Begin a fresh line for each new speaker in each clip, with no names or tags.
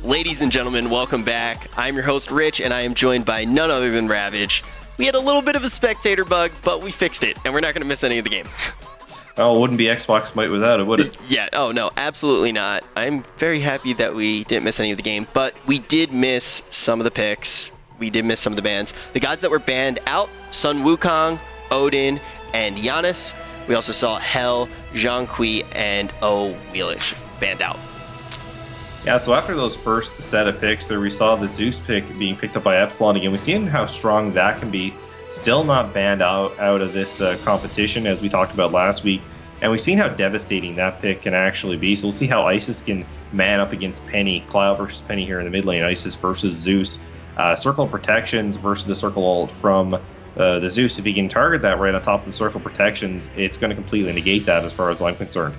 Ladies and gentlemen, welcome back. I'm your host, Rich, and I am joined by none other than Ravage. We had a little bit of a spectator bug, but we fixed it, and we're not going to miss any of the game.
Oh, it wouldn't be Xbox Smite without it, would it?
Yeah, oh no, absolutely not. I'm very happy that we didn't miss any of the game, but we did miss some of the picks. We did miss some of the bans. The gods that were banned out, Sun Wukong, Odin, and Giannis. We also saw Hel, Zhang Kui, and O Wheelish banned out.
Yeah, so after those first set of picks there, we saw the Zeus pick being picked up by Epsilon again. We've seen how strong that can be. Still not banned out of this competition, as we talked about last week. And we've seen how devastating that pick can actually be. So we'll see how Isis can man up against Penny. Cloud versus Penny here in the mid lane. Isis versus Zeus. Circle protections versus the circle ult from the Zeus. If he can target that right on top of the circle protections, it's going to completely negate that as far as I'm concerned.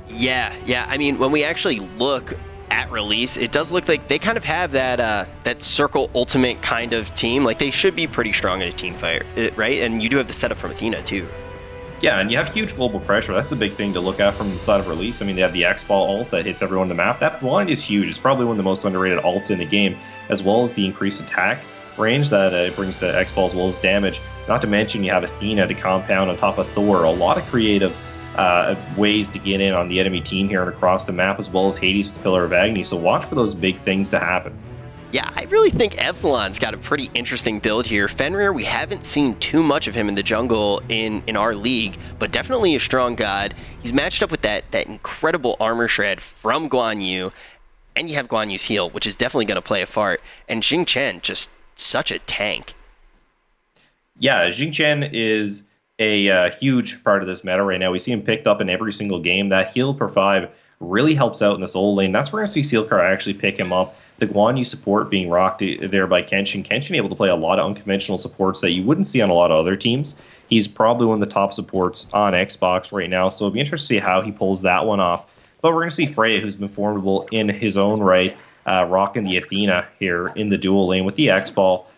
Yeah. I mean, when we actually look at release, it does look like they kind of have that circle ultimate kind of team. Like, they should be pretty strong in a team fight, right? And you do have the setup from Athena too.
Yeah, and you have huge global pressure. That's the big thing to look at from the side of release. I mean, they have the X-Ball ult that hits everyone on the map. That blind is huge. It's probably one of the most underrated ults in the game, as well as the increased attack range that it brings to X-Ball, as well as damage. Not to mention you have Athena to compound on top of Thor. A lot of creative ways to get in on the enemy team here and across the map, as well as Hades with the Pillar of Agony. So watch for those big things to happen.
Yeah, I really think Epsilon's got a pretty interesting build here. Fenrir, we haven't seen too much of him in the jungle in our league, but definitely a strong god. He's matched up with that incredible armor shred from Guan Yu, and you have Guan Yu's heal, which is definitely going to play a part. And Jing Chen, just such a tank.
Yeah, Jing Chen is a huge part of this meta right now. We see him picked up in every single game. That heal per 5 really helps out in this old lane. That's where we're going to see Sealcar actually pick him up. The Guan Yu support being rocked there by Kenshin. Kenshin able to play a lot of unconventional supports that you wouldn't see on a lot of other teams. He's probably one of the top supports on Xbox right now, so it'll be interesting to see how he pulls that one off. But we're going to see Freya, who's been formidable in his own right, rocking the Athena here in the dual lane with the X-Ball.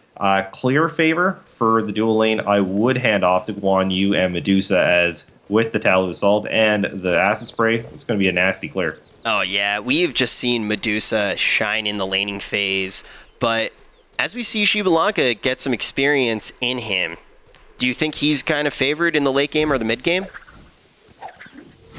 Clear favor for the dual lane. I would hand off to Guan Yu and Medusa, as with the Talu Assault and the Acid Spray, it's going to be a nasty clear.
Oh yeah, we've just seen Medusa shine in the laning phase, but as we see Shibalanka get some experience in him, do you think he's kind of favored in the late game or the mid game?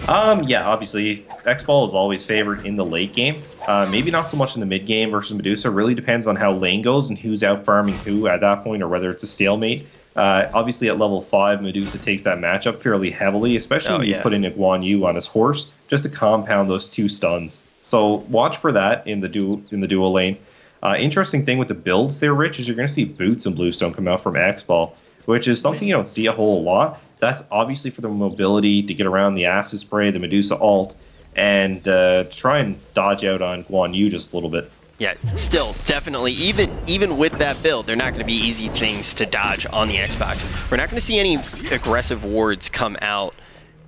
Yeah, obviously, X-Ball is always favored in the late game. Maybe not so much in the mid game versus Medusa. Really depends on how lane goes and who's out farming who at that point, or whether it's a stalemate. Obviously, at level 5, Medusa takes that matchup fairly heavily, especially when you put in a Guan Yu on his horse, just to compound those 2 stuns. So watch for that in the dual lane. Interesting thing with the builds there, Rich, is you're going to see Boots and Bluestone come out from X-Ball, which is something you don't see a whole lot. That's obviously for the mobility to get around the Acid Spray, the Medusa ult, and try and dodge out on Guan Yu just a little bit.
Yeah, still, definitely, even with that build, they're not going to be easy things to dodge on the Xbox. We're not going to see any aggressive wards come out.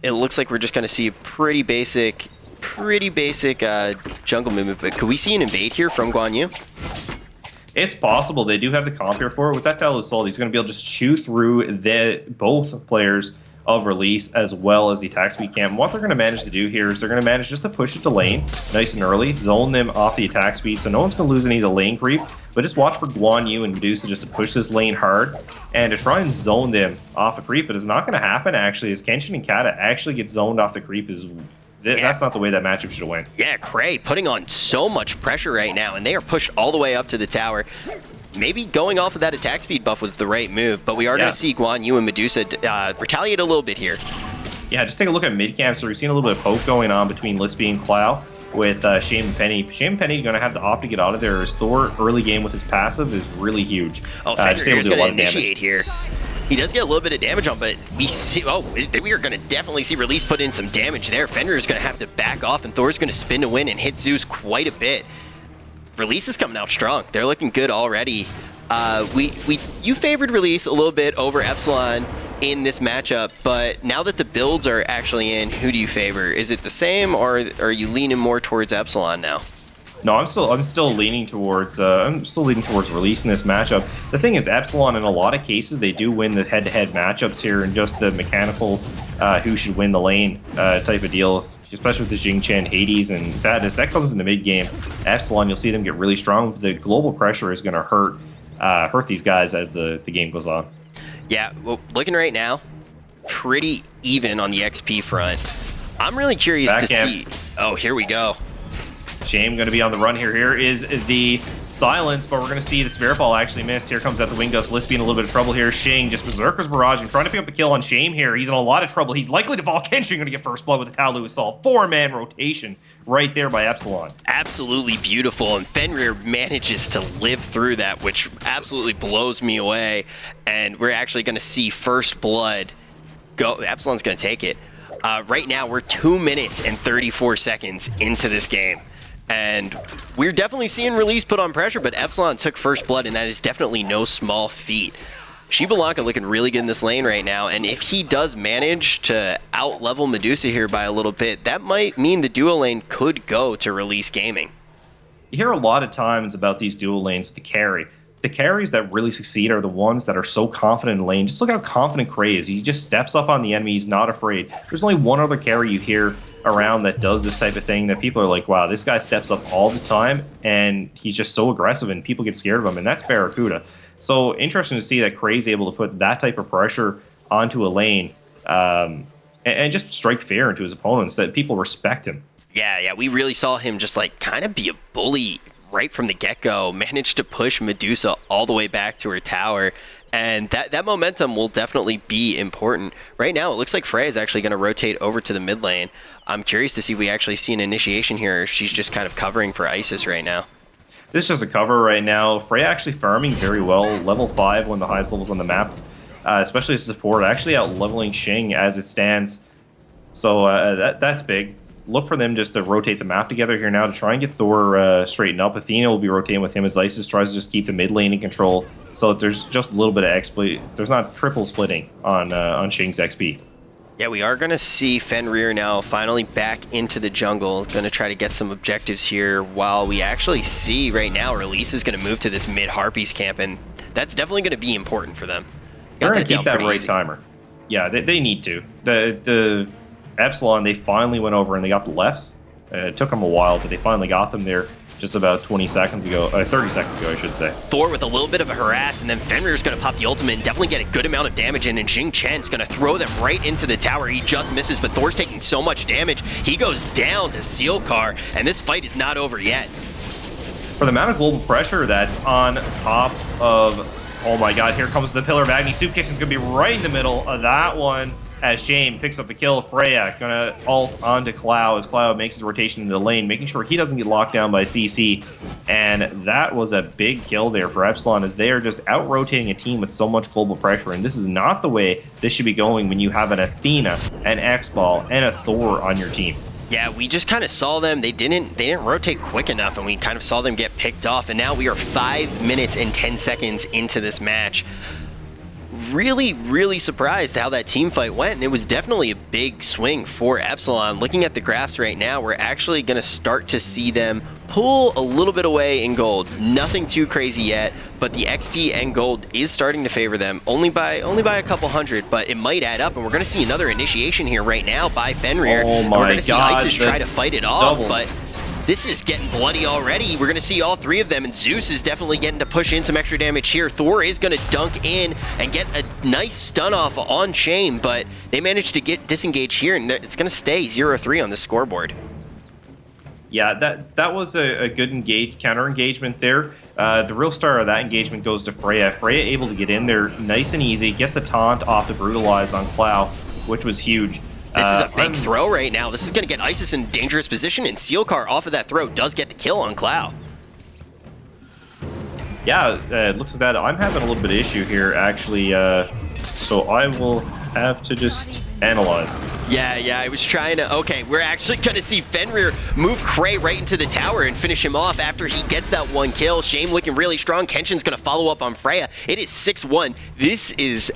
It looks like we're just going to see a pretty basic jungle movement, but could we see an invade here from Guan Yu?
It's possible. They do have the comp here for it. With that Talu Assault, he's going to be able to just chew through both players of release, as well as the attack speed camp. What they're going to manage to do here is they're going to manage just to push it to lane nice and early, zone them off the attack speed, so no one's going to lose any of the lane creep, but just watch for Guan Yu and Medusa just to push this lane hard and to try and zone them off the creep. But it's not going to happen, actually, as Kenshin and Kata actually get zoned off the creep. That's not the way that matchup should have went.
Yeah, Cray putting on so much pressure right now, and they are pushed all the way up to the tower. Maybe going off of that attack speed buff was the right move, but we are going to see Guan Yu and Medusa retaliate a little bit here.
Yeah, just take a look at mid camp. So we've seen a little bit of poke going on between Lispy and Clow with Shame and Penny. Shame and Penny going to have to opt to get out of there. His Thor early game with his passive is really huge.
Oh, Fenrir is going to initiate here. He does get a little bit of damage on, but we are going to definitely see Release put in some damage there. Fenrir is going to have to back off, and Thor's going to spin to win and hit Zeus quite a bit. Release is coming out strong. They're looking good already. You favored Release a little bit over Epsilon in this matchup, but now that the builds are actually in, who do you favor? Is it the same, or are you leaning more towards Epsilon now?
No, I'm still leaning towards Release in this matchup. The thing is, Epsilon in a lot of cases they do win the head-to-head matchups here, and just the mechanical who should win the lane type of deal, especially with the Jing Chen Hades, and as that comes in the mid game, Epsilon, you'll see them get really strong. The global pressure is going to hurt these guys as the game goes on.
Yeah, well, looking right now, pretty even on the XP front. I'm really curious to see. Oh, here we go.
Shame going to be on the run here. Here is the silence, but we're going to see the Spirit Ball actually missed. Here comes out the Wing Gust. Lisp in a little bit of trouble here. Shing just Berserker's Barrage and trying to pick up a kill on Shame here. He's in a lot of trouble. He's likely to fall. Kenshin going to get first blood with the Talu Assault. 4-man rotation right there by Epsilon.
Absolutely beautiful, and Fenrir manages to live through that, which absolutely blows me away. And we're actually going to see first blood go. Epsilon's going to take it. Right now, we're 2 minutes and 34 seconds into this game. And we're definitely seeing Release put on pressure, but Epsilon took first blood, and that is definitely no small feat. Shibalanka looking really good in this lane right now, and if he does manage to out-level Medusa here by a little bit, that might mean the duo lane could go to Release Gaming.
You hear a lot of times about these dual lanes with the carry. The carries that really succeed are the ones that are so confident in lane. Just look how confident Cray is. He just steps up on the enemy. He's not afraid. There's only one other carry you hear around that does this type of thing that people are like, wow, this guy steps up all the time, and he's just so aggressive, and people get scared of him, and that's Barracuda. So interesting to see that Cray's able to put that type of pressure onto a lane and just strike fear into his opponents, that people respect him.
Yeah, we really saw him just like kind of be a bully right from the get-go, managed to push Medusa all the way back to her tower, and that momentum will definitely be important. Right now, it looks like Freya is actually going to rotate over to the mid lane. I'm curious to see if we actually see an initiation here, or if she's just kind of covering for Isis right now.
This is just a cover right now. Freya actually farming very well. Level 5, one of the highest levels on the map, especially as support, actually out-leveling Shing as it stands. So that's big. Look for them just to rotate the map together here now to try and get Thor straightened up. Athena will be rotating with him as Isis tries to just keep the mid lane in control. So there's just a little bit of XP. There's not triple splitting on Shing's XP.
Yeah, we are going to see Fenrir now finally back into the jungle. Going to try to get some objectives here, while we actually see right now Release is going to move to this mid Harpies camp, and that's definitely going to be important for them.
They're going to keep that right timer. Yeah, they need to. The Epsilon, they finally went over and they got the lefts. It took them a while, but they finally got them there just about 20 seconds ago, 30 seconds ago, I should say.
Thor with a little bit of a harass, and then Fenrir's going to pop the ultimate and definitely get a good amount of damage in, and Jing Chen's going to throw them right into the tower. He just misses, but Thor's taking so much damage. He goes down to Sealcar, and this fight is not over yet.
For the amount of global pressure that's on top of... Oh my god, here comes the Pillar of Agony. Soup Kitchen's going to be right in the middle of that one, as Shame picks up the kill. Freya gonna ult onto Cloud as Cloud makes his rotation into the lane, making sure he doesn't get locked down by CC. And that was a big kill there for Epsilon, as they are just out-rotating a team with so much global pressure. And this is not the way this should be going when you have an Athena, an X-Ball, and a Thor on your team.
Yeah, we just kind of saw them. They didn't rotate quick enough, and we kind of saw them get picked off. And now we are 5 minutes and 10 seconds into this match. Really surprised how that team fight went, and it was definitely a big swing for Epsilon. Looking at the graphs right now, we're actually going to start to see them pull a little bit away in gold. Nothing too crazy yet, but the XP and gold is starting to favor them, only by a couple hundred, but it might add up, and we're going to see another initiation here right now by Fenrir.
Oh my
we're going to see
God,
Isis try to fight it off,
double.
but this is getting bloody already. We're going to see all three of them, and Zeus is definitely getting to push in some extra damage here. Thor is going to dunk in and get a nice stun off on Shame, but they managed to get disengaged here, and it's going to stay 0-3 on the scoreboard.
Yeah, that was a good counter engagement there. The real star of that engagement goes to Freya. Freya able to get in there nice and easy, get the taunt off the Brutalize on Clow, which was huge.
This is a big throw right now. This is going to get Isis in dangerous position, and Sealcar off of that throw does get the kill on Clow.
Yeah, it looks like that. I'm having a little bit of issue here, actually, so I will have to just analyze.
Yeah, I was trying to... Okay, we're actually going to see Fenrir move Cray right into the tower and finish him off after he gets that one kill. Shame looking really strong. Kenshin's going to follow up on Freya. It is 6-1. This is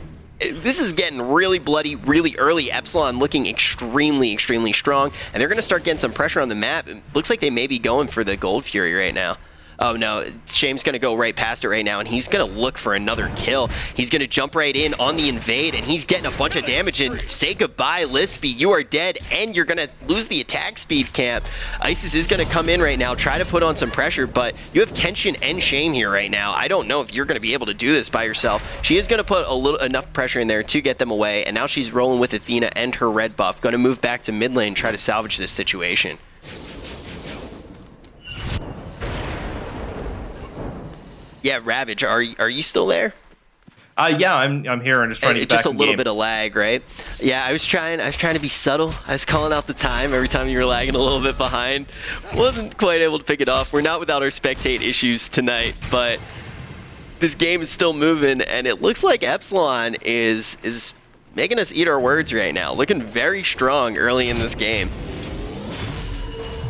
getting really bloody really early. Epsilon looking extremely strong, and they're going to start getting some pressure on the map. It looks like they may be going for the Gold Fury right now. Oh no, Shame's going to go right past it right now, and he's going to look for another kill. He's going to jump right in on the invade, and he's getting a bunch of damage, and say goodbye, Lispy. You are dead, and you're going to lose the attack speed, Camp. Isis is going to come in right now, try to put on some pressure, but you have Kenshin and Shame here right now. I don't know if you're going to be able to do this by yourself. She is going to put enough pressure in there to get them away, and now she's rolling with Athena and her red buff. Going to move back to mid lane, try to salvage this situation. Yeah, Ravage, are you still there?
Yeah, I'm here and just trying to get back
just a
in
little
game.
bit of lag, right? Yeah, I was trying to be subtle. I was calling out the time every time you were lagging a little bit behind. Wasn't quite able to pick it off. We're not without our spectate issues tonight, but this game is still moving, and it looks like Epsilon is making us eat our words right now. Looking very strong early in this game.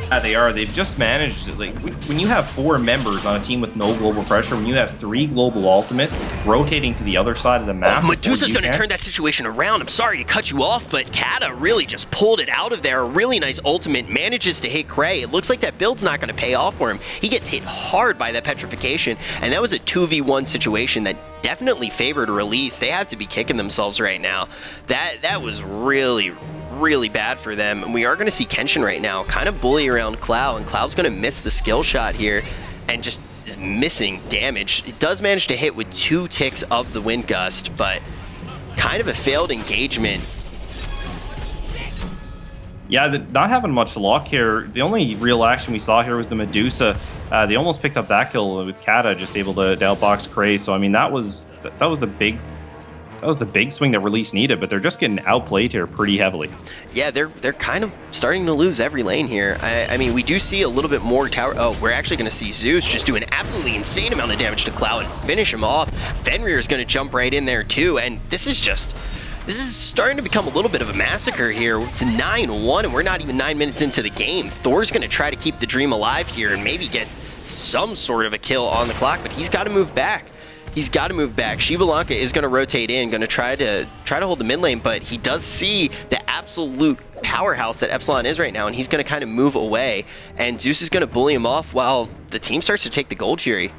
Yeah, they are. They've just managed, like, when you have 4 members on a team with no global pressure, when you have 3 global ultimates rotating to the other side of the map.
Oh, Medusa's going to turn that situation around. I'm sorry to cut you off, but Kata really just pulled it out of there. A really nice ultimate, manages to hit Cray. It looks like that build's not going to pay off for him. He gets hit hard by that petrification, and that was a 2v1 situation that definitely favored release. They have to be kicking themselves right now. That was really bad for them, and we are going to see Kenshin right now kind of bully around Cloud, and Cloud's going to miss the skill shot here and just is missing damage. It does manage to hit with 2 ticks of the Wind Gust, but kind of a failed engagement.
Yeah, not having much luck here. The only real action we saw here was the Medusa. They almost picked up that kill with Kata, just able to outbox Cray. So I mean, that was the big swing that Release needed, but they're just getting outplayed here pretty heavily.
Yeah, they're kind of starting to lose every lane here. I mean, we do see a little bit more tower. Oh, we're actually going to see Zeus just do an absolutely insane amount of damage to Cloud and finish him off. Fenrir is going to jump right in there too, and this is starting to become a little bit of a massacre here. It's 9-1, and we're not even 9 minutes into the game. Thor's going to try to keep the dream alive here and maybe get some sort of a kill on the clock, but he's got to move back. He's got to move back. Shivalanka is going to rotate in, going to try to hold the mid lane, but he does see the absolute powerhouse that Epsilon is right now, and he's going to kind of move away, and Zeus is going to bully him off while the team starts to take the Gold Fury.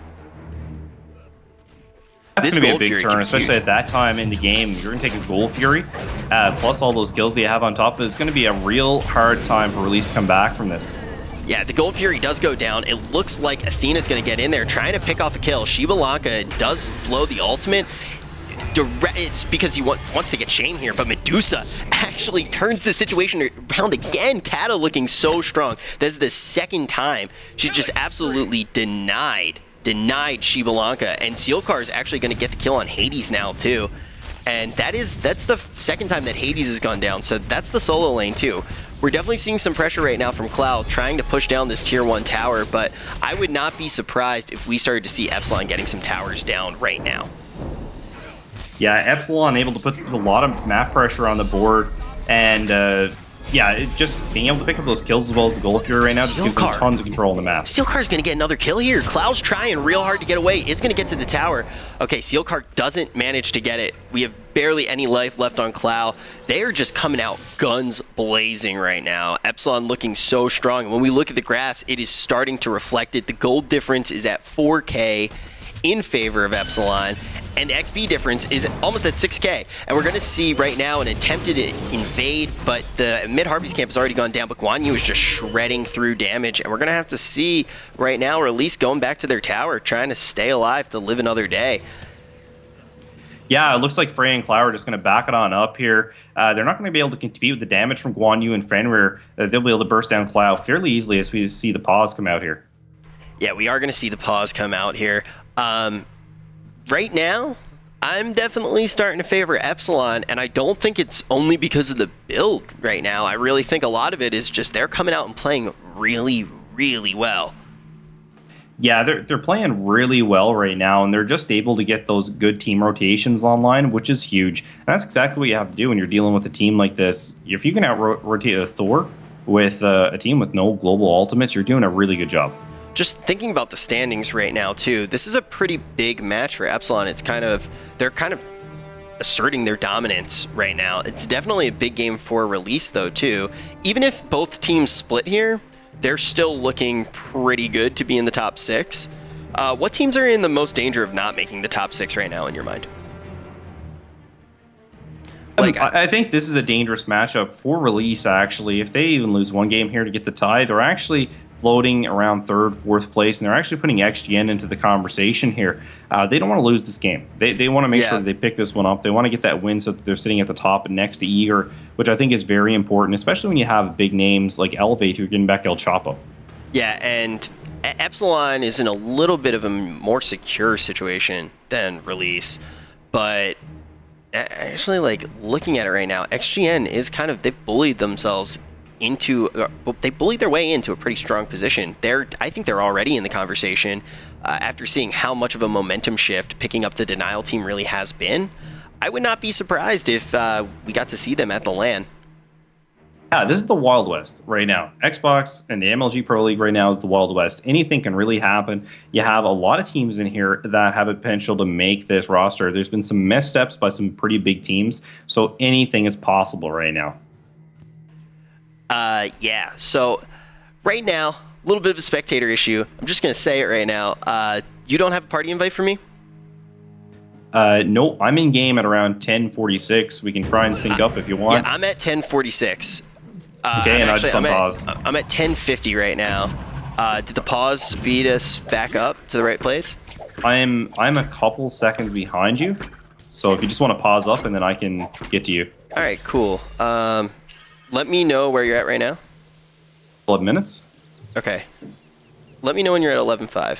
That's going to be a big turn, especially at that time in the game. You're going to take a Gold Fury, plus all those kills they have on top of it. It's going to be a real hard time for Release to come back from this.
Yeah, the Gold Fury does go down. It looks like Athena's going to get in there, trying to pick off a kill. Shivalanka does blow the ultimate. It's because he wants to get Shame here, but Medusa actually turns the situation around again. Kata looking so strong. This is the second time she just absolutely denied Shivalanka, and Sealcar is actually going to get the kill on Hades now too. And that's the second time that Hades has gone down, so that's the solo lane too. We're definitely seeing some pressure right now from Cloud, trying to push down this tier 1 tower, but I would not be surprised if we started to see Epsilon getting some towers down right now.
Yeah, Epsilon able to put a lot of map pressure on the board, and yeah, just being able to pick up those kills as well as the Gold Fury right now just gives them tons of control on the map.
Sealcar's going to get another kill here. Cloud's trying real hard to get away. Is going to get to the tower. Okay, Sealcar doesn't manage to get it. We have barely any life left on Cloud. They are just coming out guns blazing right now. Epsilon looking so strong. When we look at the graphs, it is starting to reflect it. The gold difference is at 4K in favor of Epsilon, and the XP difference is almost at 6K. And we're going to see right now an attempted invade, but the mid-Harvey's camp has already gone down, but Guan Yu is just shredding through damage, and we're going to have to see right now Release going back to their tower, trying to stay alive to live another day.
Yeah, it looks like Frey and Cloud are just going to back it on up here. They're not going to be able to compete with the damage from Guan Yu and Fenrir. They'll be able to burst down Cloud fairly easily as we see the pause come out here.
Yeah, we are going to see the pause come out here. Right now, I'm definitely starting to favor Epsilon, and I don't think it's only because of the build right now. I really think a lot of it is just they're coming out and playing really, really well.
Yeah, they're playing really well right now, and they're just able to get those good team rotations online, which is huge. And that's exactly what you have to do when you're dealing with a team like this. If you can out-rotate a Thor with a team with no global ultimates, you're doing a really good job.
Just thinking about the standings right now, too, this is a pretty big match for Epsilon. They're kind of asserting their dominance right now. It's definitely a big game for Release, though, too. Even if both teams split here, they're still looking pretty good to be in the top 6. What teams are in the most danger of not making the top 6 right now in your mind?
Like, I think this is a dangerous matchup for Release, actually. If they even lose one game here to get the tie, they're actually floating around 3rd, 4th place, and they're actually putting XGN into the conversation here. They don't want to lose this game. They want to make sure that they pick this one up. They want to get that win so that they're sitting at the top and next to Eager, which I think is very important, especially when you have big names like Elevate who are getting back El Chapo.
Yeah, and Epsilon is in a little bit of a more secure situation than Release, but actually, like, looking at it right now, XGN is kind of, they've bullied themselves into, they bullied their way into a pretty strong position. I think they're already in the conversation after seeing how much of a momentum shift picking up the Denial team really has been. I would not be surprised if we got to see them at the LAN.
Yeah, this is the Wild West right now. Xbox and the MLG Pro League right now is the Wild West. Anything can really happen. You have a lot of teams in here that have a potential to make this roster. There's been some missteps by some pretty big teams, so anything is possible right now.
Yeah, so right now, a little bit of a spectator issue. I'm just going to say it right now. You don't have a party invite for me?
No, I'm in game at around 10:46. We can try and sync up if you want.
Yeah, I'm at 10:46.
Okay, and I just unpause.
I'm at 10:50 right now. Did the pause speed us back up to the right place?
I'm a couple seconds behind you, so if you just want to pause up and then I can get to you.
All right, cool. Let me know where you're at right now.
11 minutes.
Okay. Let me know when you're at 11:5.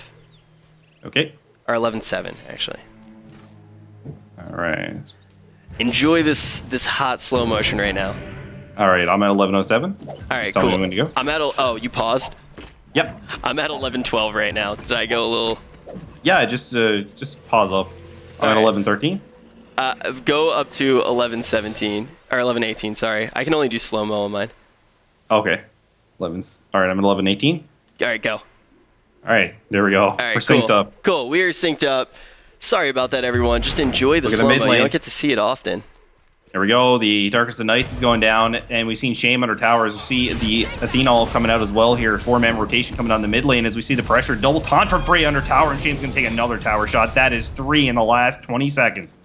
Okay.
Or 11:7, actually.
All right.
Enjoy this hot slow motion right now.
All right, I'm at 11:07.
All right,
just tell
cool.
me when to go.
I'm at oh, you paused?
Yep.
I'm at 11:12 right now. Did I go a little?
Yeah, just pause up. I'm at 11:13.
Go up to 11:17 or 11:18. Sorry, I can only do slow mo on mine.
Okay. 11. All right, I'm at 11:18.
All right, go.
All right, there we go.
All right,
we're synced up.
Cool, we are synced up. Sorry about that, everyone. Just enjoy the slow mo. You don't get to see it often.
There we go. The Darkest of Nights is going down, and we've seen Shame under towers. We see the Athena coming out as well here. 4-man rotation coming down the mid lane as we see the pressure. Double taunt from Frey under tower, and Shame's going to take another tower shot. That is 3 in the last 20 seconds.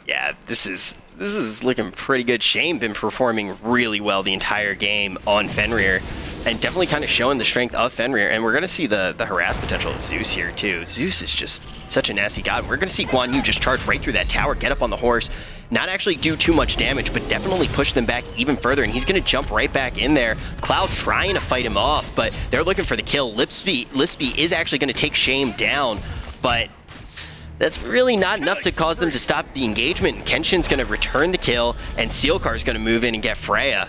Yeah, this is looking pretty good. Shame been performing really well the entire game on Fenrir, and definitely kind of showing the strength of Fenrir. And we're going to see the harass potential of Zeus here too. Zeus is just such a nasty god. We're going to see Guan Yu just charge right through that tower, get up on the horse, not actually do too much damage, but definitely push them back even further, and he's going to jump right back in there. Cloud trying to fight him off, but they're looking for the kill. Lispy is actually going to take Shame down, but that's really not enough to cause them to stop the engagement. Kenshin's going to return the kill, and Sealcar's going to move in and get Freya.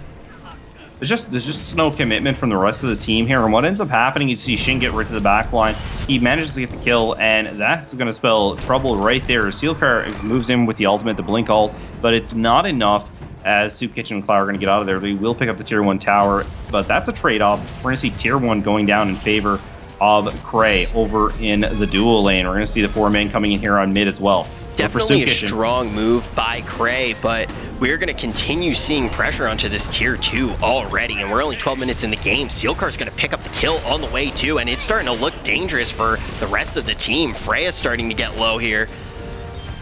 There's just no commitment from the rest of the team here, and what ends up happening is you see Shin get right to the back line. He manages to get the kill, and that's going to spell trouble right there. Sealcar moves in with the ultimate, the Blink ult, but it's not enough as Soup Kitchen and Cloud are going to get out of there. They will pick up the tier 1 tower, but that's a trade-off. We're going to see tier 1 going down in favor of Cray over in the dual lane. We're going to see the 4-man coming in here on mid as well.
Definitely a strong move by Cray, but we're going to continue seeing pressure onto this tier 2 already, and we're only 12 minutes in the game. Sealcar's going to pick up the kill on the way too, and it's starting to look dangerous for the rest of the team. Freya's starting to get low here.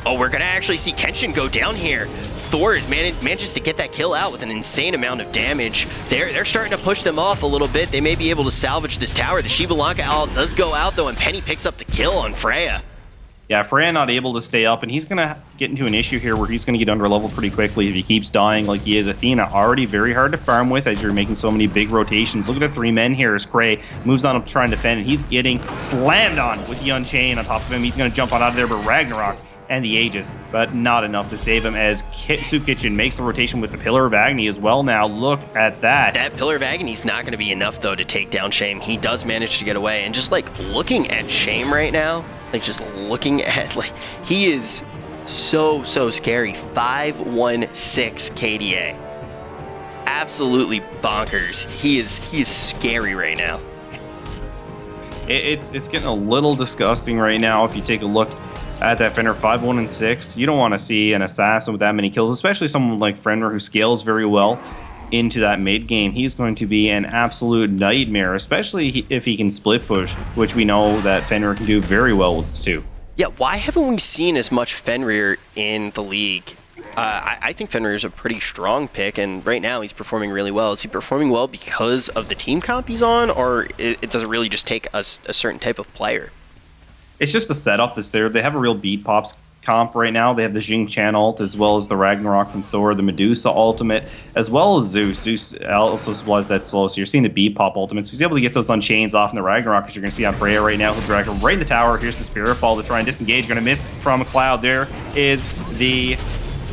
Oh, we're going to actually see Kenshin go down here. Thor manages to get that kill out with an insane amount of damage. They're starting to push them off a little bit. They may be able to salvage this tower. The Shiva Lanka ult does go out though, and Penny picks up the kill on Freya.
Yeah, Freya not able to stay up, and he's going to get into an issue here where he's going to get under level pretty quickly if he keeps dying like he is. Athena already very hard to farm with as you're making so many big rotations. Look at the 3 men here as Cray moves on up to try and defend, and he's getting slammed on with the Unchained on top of him. He's going to jump on out of there, but Ragnarok and the Aegis, but not enough to save him as Soup Kitchen makes the rotation with the Pillar of Agony as well now. Look at that.
That Pillar of Agony is not going to be enough, though, to take down Shame. He does manage to get away, and just, like, looking at Shame right now, like, just looking at, like, he is so scary. 516 KDA. Absolutely bonkers. He is scary right now.
It's getting a little disgusting right now if you take a look at that Fenrir. 5-1-6. You don't want to see an assassin with that many kills, especially someone like Fenrir who scales very well
into that mid game, he's going to be an absolute nightmare, especially if he can split push, which we know that Fenrir can do very well with too.
Yeah, why haven't we seen as much Fenrir in the league? I think Fenrir is a pretty strong pick, and right now he's performing really well. Is he performing well because of the team comp he's on, or does it really just take a certain type of player?
It's just the setup that's there. They have a real beat pops comp right now. They have the Jing Chan ult, as well as the Ragnarok from Thor, the Medusa ultimate, as well as Zeus. Zeus also supplies that slow, so you're seeing the beat pop ultimates. So he's able to get those on chains off in the Ragnarok, as you're going to see on Freya right now. He'll drag her right in the tower. Here's the Spirit Ball to try and disengage. Going to miss from a Cloud. There is the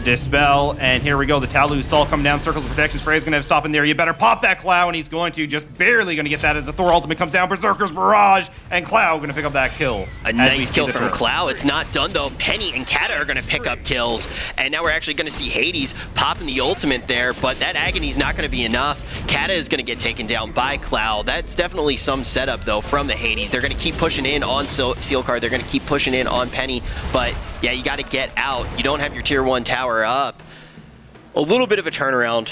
Dispel, and here we go. The Talu Sol coming down, circles of protection. Freya's gonna have to stop in there. You better pop that Cloud, and he's going to, just barely gonna get that as the Thor ultimate comes down. Berserker's Barrage, and Cloud gonna pick up that kill.
A nice kill from Cloud. It's not done though. Penny and Kata are gonna pick up kills, and now we're actually gonna see Hades popping the ultimate there, but that Agony's not gonna be enough. Kata is gonna get taken down by Cloud. That's definitely some setup though from the Hades. They're gonna keep pushing in on Sealcard. They're gonna keep pushing in on Penny, but yeah, you gotta get out. You don't have your tier 1 tower up. A little bit of a turnaround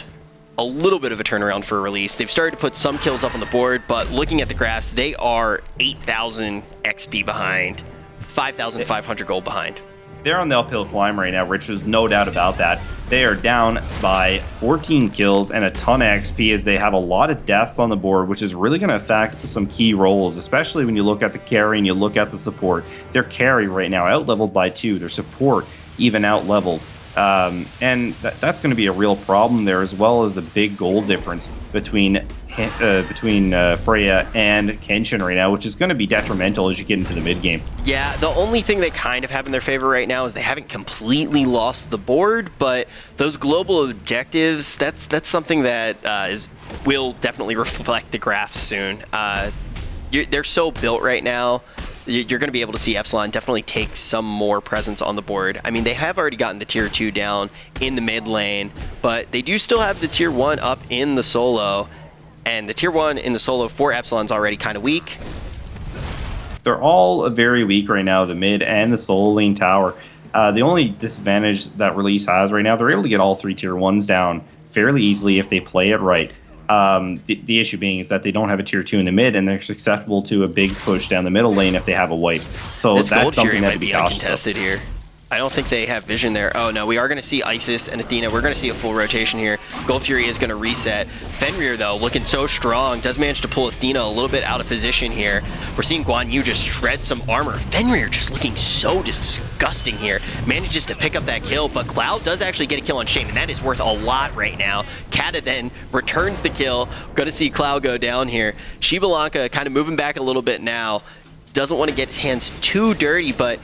for Release. They've started to put some kills up on the board, but looking at the graphs, they are 8,000 XP behind, 5,500 gold behind.
They're on the uphill climb right now, Rich. There's no doubt about that. They are down by 14 kills and a ton of XP as they have a lot of deaths on the board, which is really going to affect some key roles, especially when you look at the carry and you look at the support. Their carry right now out-leveled by 2. Their support even out-leveled. And that's going to be a real problem there, as well as a big goal difference between Freya and Kenshin right now, which is going to be detrimental as you get into the mid game.
Yeah, the only thing they kind of have in their favor right now is they haven't completely lost the board, but those global objectives, that's something that will definitely reflect the graphs soon. They're so built right now. You're going to be able to see Epsilon definitely take some more presence on the board. I mean, they have already gotten the tier 2 down in the mid lane, but they do still have the tier 1 up in the solo, and the tier 1 in the solo for Epsilon's already kind of weak.
They're all very weak right now, the mid and the solo lane tower. The only disadvantage that Release has right now, they're able to get all 3 tier 1s down fairly easily if they play it right. The issue being is that they don't have a tier 2 in the mid, and they're susceptible to a big push down the middle lane if they have a wipe. So
this
that's something that
might
to be
be
cautious
uncontested
of.
here. I don't think they have vision there. Oh no, we are going to see Isis and Athena. We're going to see a full rotation here. Gold Fury is going to reset. Fenrir though, looking so strong, does manage to pull Athena a little bit out of position here. We're seeing Guan Yu just shred some armor. Fenrir just looking so disgusting here. Manages to pick up that kill, but Cloud does actually get a kill on Shane, and that is worth a lot right now. Kata then returns the kill. Going to see Cloud go down here. Shibalanka kind of moving back a little bit now. Doesn't want to get his hands too dirty, but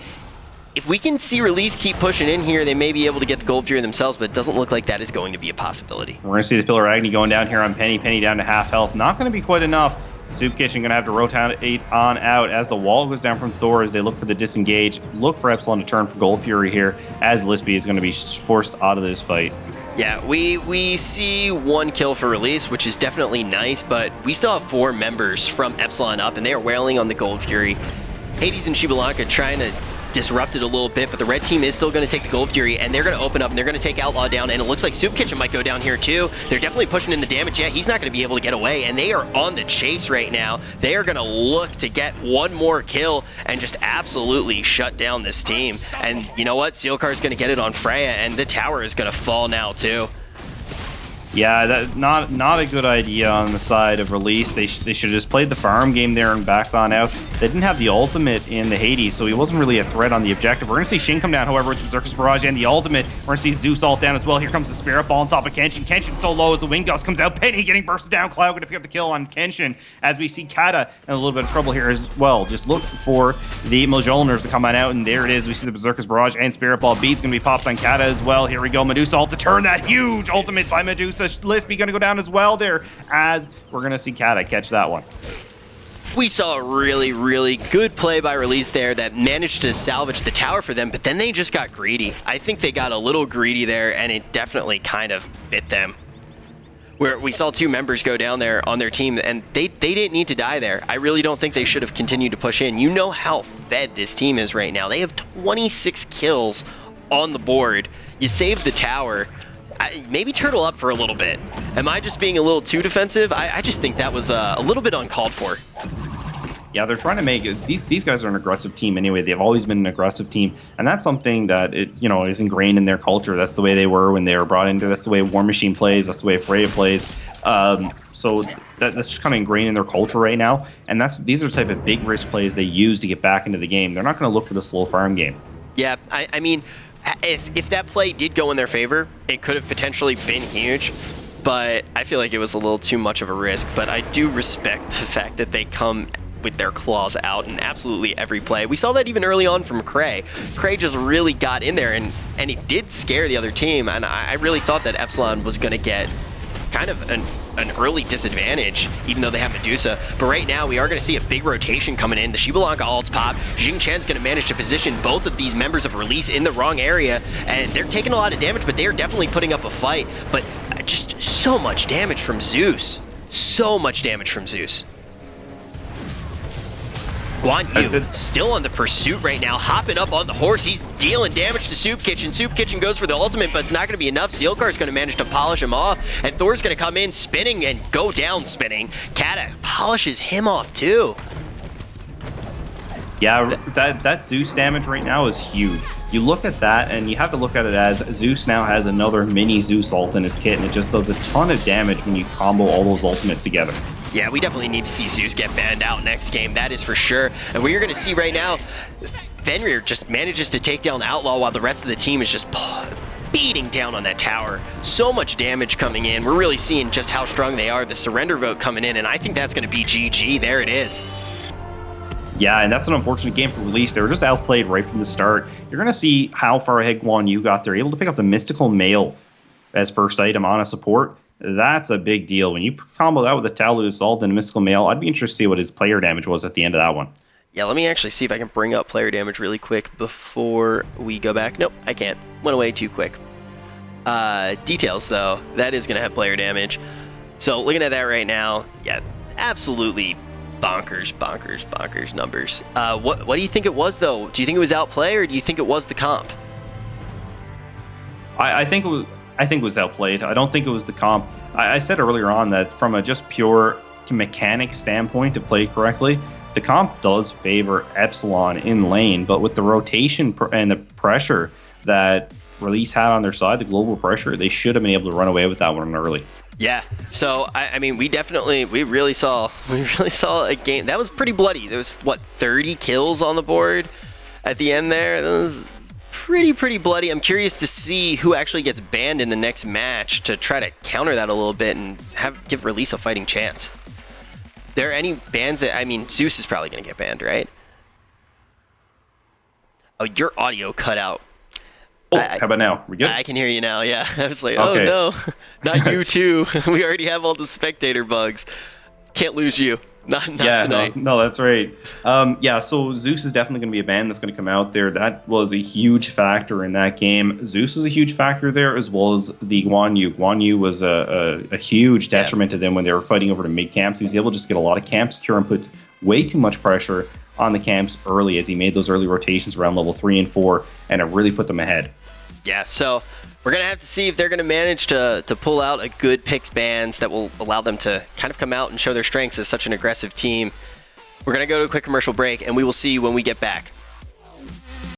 if we can see Release keep pushing in here, they may be able to get the Gold Fury themselves, but it doesn't look like that is going to be a possibility.
We're going to see the Pillar Agony going down here on Penny. Penny down to half health. Not going to be quite enough. Soup Kitchen going to have to rotate on out as the wall goes down from Thor as they look for the disengage. Look for Epsilon to turn for Gold Fury here as Lispy is going to be forced out of this fight.
Yeah, we see 1 kill for Release, which is definitely nice, but we still have 4 members from Epsilon up, and they are wailing on the Gold Fury. Hades and Shibalanka trying to disrupt it a little bit, but the red team is still going to take the Gold Fury, and they're going to open up, and they're going to take Outlaw down, and it looks like Soup Kitchen might go down here too. They're definitely pushing in the damage. Yeah, he's not going to be able to get away, and they are on the chase right now. They are going to look to get 1 more kill and just absolutely shut down this team. And you know what? Sealcar is going to get it on Freya, and the tower is going to fall now too.
Yeah, that's not a good idea on the side of Release. They should have just played the farm game there and backed on out. They didn't have the ultimate in the Hades, so he wasn't really a threat on the objective. We're going to see Shin come down, however, with the Berserker's Barrage and the ultimate. We're going to see Zeus ult down as well. Here comes the Spirit Ball on top of Kenshin. Kenshin so low as the Wind Gust comes out. Penny getting bursted down. Cloud going to pick up the kill on Kenshin as we see Kata in a little bit of trouble here as well. Just look for the Mjolnirs to come on out, and there it is. We see the Berserker's Barrage and Spirit Ball. Bead's going to be popped on Kata as well. Here we go. Medusa ult to turn that huge ultimate by Medusa. Lispy going to go down as well there as we're going to see Kata catch that one.
We saw a really, really good play by Release there that managed to salvage the tower for them, but then they just got greedy. I think they got a little greedy there, and it definitely kind of bit them. Where we saw 2 members go down there on their team, and they didn't need to die there. I really don't think they should have continued to push in. You know how fed this team is right now. They have 26 kills on the board. You saved the tower. maybe turtle up for a little bit. Am I just being a little too defensive? I just think that was a little bit uncalled for.
Yeah, they're trying to make it. These guys are an aggressive team anyway. They've always been an aggressive team, and that's something that is ingrained in their culture. That's the way they were when they were brought into. That's the way War Machine plays. That's the way Freya plays. So that's just kind of ingrained in their culture right now. And these are the type of big risk plays they use to get back into the game. They're not going to look for the slow farm game.
Yeah, I mean, if that play did go in their favor, it could have potentially been huge. But I feel like it was a little too much of a risk. But I do respect the fact that they come with their claws out in absolutely every play. We saw that even early on from Cray. Cray just really got in there, and it did scare the other team, and I really thought that Epsilon was going to get kind of an early disadvantage, even though they have Medusa. But right now, we are going to see a big rotation coming in. The Shibalanka ults pop. Jing Chen's going to manage to position both of these members of Release in the wrong area, and they're taking a lot of damage, but they are definitely putting up a fight. But just so much damage from Zeus. So much damage from Zeus. Guan Yu still on the pursuit right now, hopping up on the horse. He's dealing damage to Soup Kitchen. Soup Kitchen goes for the ultimate, but it's not going to be enough. Sealcar's going to manage to polish him off, and Thor's going to come in spinning and go down spinning. Kata polishes him off too.
Yeah, that Zeus damage right now is huge. You look at that, and you have to look at it as Zeus now has another mini Zeus ult in his kit, and it just does a ton of damage when you combo all those ultimates together.
Yeah, we definitely need to see Zeus get banned out next game, that is for sure. And what you're going to see right now, Fenrir just manages to take down Outlaw while the rest of the team is just beating down on that tower. So much damage coming in. We're really seeing just how strong they are. The surrender vote coming in, and I think that's going to be GG. There it is.
Yeah, and that's an unfortunate game for Release. They were just outplayed right from the start. You're going to see how far ahead Guan Yu got. They're able to pick up the Mystical Mail as first item on a support. That's a big deal. When you combo that with a Talu Assault and a Mystical Mail, I'd be interested to see what his player damage was at the end of that one.
Yeah, let me actually see if I can bring up player damage really quick before we go back. Nope, I can't. Went away too quick. Details, though. That is going to have player damage. So looking at that right now, yeah, absolutely bonkers numbers. What do you think it was, though? Do you think it was outplay, or do you think it was the comp?
I think it was outplayed. I don't think it was the comp. I said earlier on that from a just pure mechanic standpoint to play correctly, the comp does favor Epsilon in lane, but with the rotation and the pressure that Release had on their side, the global pressure, they should have been able to run away with that one early.
Yeah, so I mean, we really saw a game that was pretty bloody. There was what, 30 kills on the board at the end there. That was pretty bloody. I'm curious to see who actually gets banned in the next match to try to counter that a little bit and give Release a fighting chance. There are any bans that, I mean, Zeus is probably going to get banned, right? Oh, your audio cut out.
Oh, how about now? We good?
I can hear you now, yeah. I was like,
okay.
Oh no, not you too. We already have all the spectator bugs. Can't lose you. Not tonight.
No, that's right. Yeah, so Zeus is definitely going to be a ban that's going to come out there. That was a huge factor in that game. Zeus was a huge factor there, as well as the Guan Yu. Guan Yu was a huge detriment to them when they were fighting over to mid camps. He was able to just get a lot of camp secure and put way too much pressure on the camps early as he made those early rotations around level 3 and 4, and it really put them ahead.
Yeah, so we're going to have to see if they're going to manage to pull out a good picks bans that will allow them to kind of come out and show their strengths as such an aggressive team. We're going to go to a quick commercial break, and we will see you when we get back.